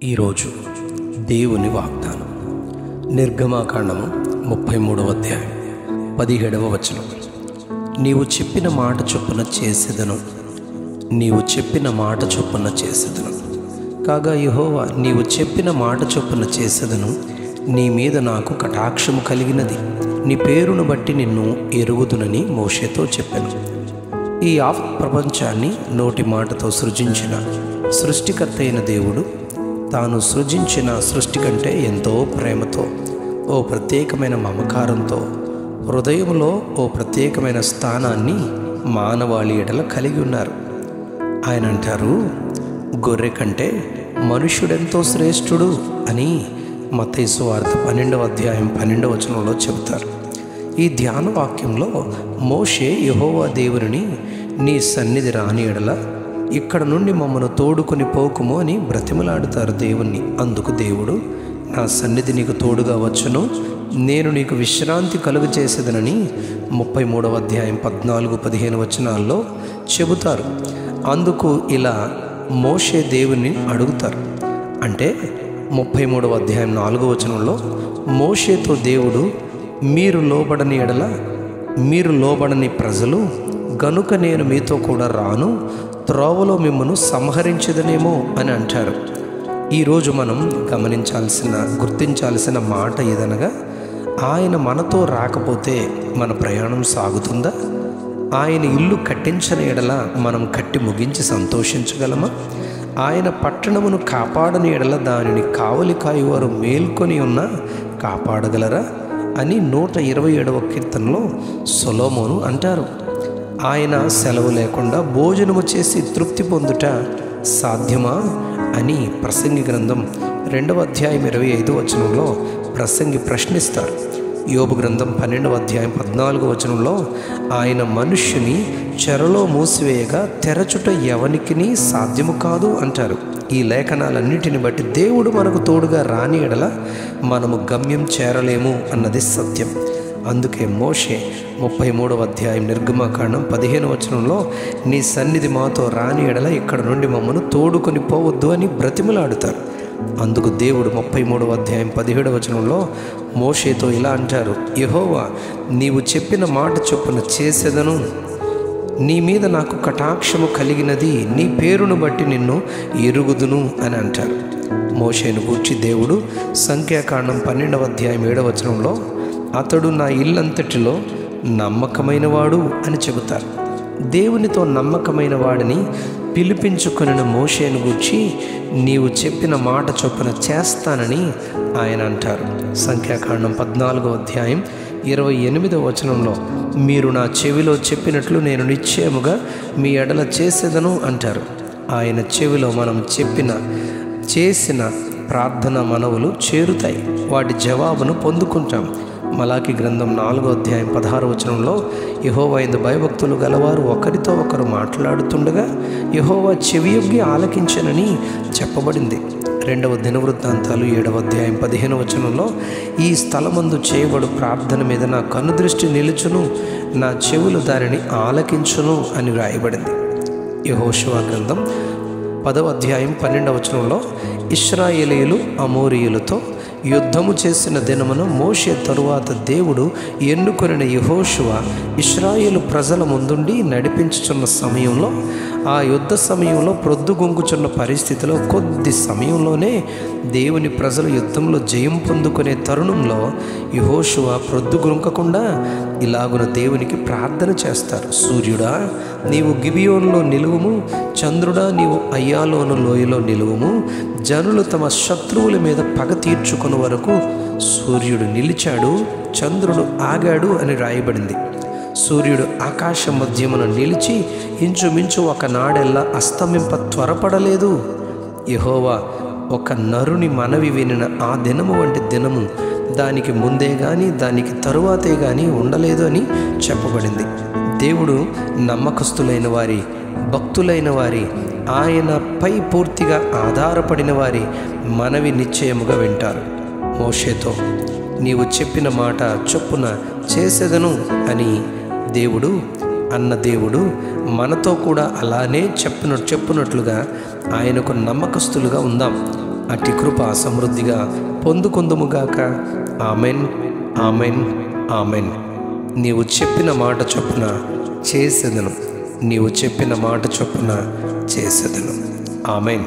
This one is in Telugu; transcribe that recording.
ఈరోజు దేవుని వాగ్దానం నిర్గమాకాండము 33వ అధ్యాయం 17వ వచనం. నీవు చెప్పిన మాట చొప్పున చేసేదను, నీవు చెప్పిన మాట చొప్పున చేసేదను. కాగా యెహోవా, నీవు చెప్పిన మాట చొప్పున చేసేదను, నీ మీద నాకు కటాక్షము కలిగినది, నీ పేరును బట్టి నిన్ను ఎరుగుదునని మోషేతో చెప్పాను. ఈ ప్రపంచాన్ని నోటి మాటతో సృజించిన సృష్టికర్త అయిన దేవుడు తాను సృజించిన సృష్టి కంటే ఎంతో ప్రేమతో, ఓ ప్రత్యేకమైన మమకారంతో, హృదయంలో ఓ ప్రత్యేకమైన స్థానాన్ని మానవాళి ఎడల కలిగి ఉన్నారు. ఆయన అంటారు, గొర్రె కంటే మనుష్యుడెంతో శ్రేష్ఠుడు అని మత్తయి సువార్త 12వ అధ్యాయం 12వ వచనంలో చెబుతారు. ఈ ధ్యాన వాక్యంలో మోషే యెహోవా దేవుని నీ సన్నిధి రాని ఎడల ఇక్కడ నుండి మమ్మను తోడుకొని పోకుము అని బ్రతిమలాడుతారు దేవుణ్ణి. అందుకు దేవుడు, నా సన్నిధి నీకు తోడుగా వచ్చును, నేను నీకు విశ్రాంతి కలుగు చేసేదనని 33వ అధ్యాయం 14-15 వచనాల్లో చెబుతారు. అందుకు ఇలా మోషే దేవుని అడుగుతారు. అంటే 33వ అధ్యాయం 4వ వచనంలో మోషేతో దేవుడు, మీరు లోబడని ప్రజలు గనుక నేను మీతో కూడా రాను, త్రోవలో మిమ్మను సంహరించదనేమో అని అంటారు. ఈరోజు మనం గుర్తించాల్సిన మాట ఏదనగా, ఆయన మనతో రాకపోతే మన ప్రయాణం సాగుతుందా? ఆయన ఇల్లు కట్టించని ఎడల మనం కట్టి ముగించి సంతోషించగలమా? ఆయన పట్టణమును కాపాడని ఎడల దానిని కావలి కాయువారు మేల్కొని ఉన్నా కాపాడగలరా అని 127వ కీర్తనలో సొలొమోను అంటారు. ఆయన సెలవు లేకుండా భోజనము చేసి తృప్తి పొందుట సాధ్యమా అని ప్రసంగి గ్రంథం 2వ అధ్యాయం 25వ వచనంలో ప్రసంగి ప్రశ్నిస్తారు. యోబు గ్రంథం 12వ అధ్యాయం 14వ వచనంలో ఆయన మనుష్యుని చెరలో మూసివేయగా తెరచుట ఎవనికిని సాధ్యము కాదు అంటారు. ఈ లేఖనాలన్నిటిని బట్టి దేవుడు మనకు తోడుగా రాని ఎడల మనము గమ్యం చేరలేము అన్నది సత్యం. అందుకే మోషే 33వ అధ్యాయం నిర్గమాకాండం 15వ వచనంలో నీ సన్నిధి మాతో రాని ఎడల ఇక్కడ నుండి మమ్మను తోడుకొని పోవద్దు అని బ్రతిమలాడుతారు. అందుకు దేవుడు 33వ అధ్యాయం 17వ వచనంలో మోషేతో ఇలా అంటారు, యెహోవా, నీవు చెప్పిన మాట చొప్పున చేసేదను, నీ మీద నాకు కటాక్షము కలిగినది, నీ పేరును బట్టి నిన్ను ఎరుగుదును అని అంటారు. మోషేను గూర్చి దేవుడు సంఖ్యాకాండం 12వ అధ్యాయం 7వ వచనంలో అతడు నా ఇల్లంతటిలో నమ్మకమైన వాడు అని చెబుతారు. దేవునితో నమ్మకమైన వాడిని పిలిపించుకొనిన మోషేను గూర్చి నీవు చెప్పిన మాట చొప్పున చేస్తానని ఆయన అంటారు. సంఖ్యాకాండం 14వ అధ్యాయం 28వ వచనంలో మీరు నా చెవిలో చెప్పినట్లు నేను నిశ్చయముగా మీ ఎడల చేసేదను అంటారు. ఆయన చెవిలో మనం చేసిన ప్రార్థన మనవులు చేరుతాయి, వాటి జవాబును పొందుకుంటాం. మలాకి గ్రంథం 4వ అధ్యాయం 16వ వచనంలో యెహోవా యందు భయభక్తులు గలవారు ఒకరితో ఒకరు మాట్లాడుతుండగా యెహోవా చెవియొగ్గి ఆలకించనని చెప్పబడింది. 2వ దినవృత్తాంతాలు 7వ అధ్యాయం 15వ వచనంలో ఈ స్థలమందు చేయబడు ప్రార్థన మీద నా కనుదృష్టి నిలుచును, నా చెవులు దానిని ఆలకించును అని వ్రాయబడింది. యెహోషువ గ్రంథం 10వ అధ్యాయం 12వ వచనంలో ఇశ్రాయేలీయులు అమోరీయులతో యుద్ధము చేసిన దినమున మోషే తరువాత దేవుడు ఎన్నుకొనిన యెహోషువ ఇశ్రాయేలు ప్రజల ముందుండి నడిపించుచున్న సమయంలో, ఆ యుద్ధ సమయంలో ప్రొద్దుగుంకుచున్న పరిస్థితిలో కొద్ది సమయంలోనే దేవుని ప్రజలు యుద్ధంలో జయం పొందుకునే తరుణంలో యెహోషువ ప్రొద్దుగుంకకుండా ఇలాగున దేవునికి ప్రార్థన చేస్తారు. సూర్యుడా, నీవు గిబియోనులో నిలువుము, చంద్రుడా, నీవు అయ్యాలోను లోయలో నిలువుము. జనులు తమ శత్రువుల మీద పగ తీర్చుకుని వరకు సూర్యుడు నిలిచాడు, చంద్రుడు ఆగాడు అని రాయబడింది. సూర్యుడు ఆకాశ మధ్యమున నిలిచి ఇంచుమించు ఒకనాడెల్లా అస్తమింప త్వరపడలేదు. యెహోవా ఒక నరుని మనవి వినిన ఆ దినము వంటి దినము దానికి ముందే గాని దానికి తరువాతే గాని ఉండలేదు అని చెప్పబడింది. దేవుడు నమ్మకస్తులైన వారి, భక్తులైన వారి, ఆయనపై పూర్తిగా ఆధారపడిన వారి మనవి నిశ్చయముగా వింటారు. మోషేతో నీవు చెప్పిన మాట చొప్పున చేసేదను అని దేవుడు మనతో కూడా అలానే చెప్పినట్లుగా ఆయనకు నమ్మకస్తులుగా ఉందాం. అట్టి కృప సమృద్ధిగా పొందుకొందుముగాక. Amen, amen, amen. నీవు చెప్పిన మాట చొప్పున చేసేదను. నీవు చెప్పిన మాట చొప్పున చేసేదను. ఆమెన్.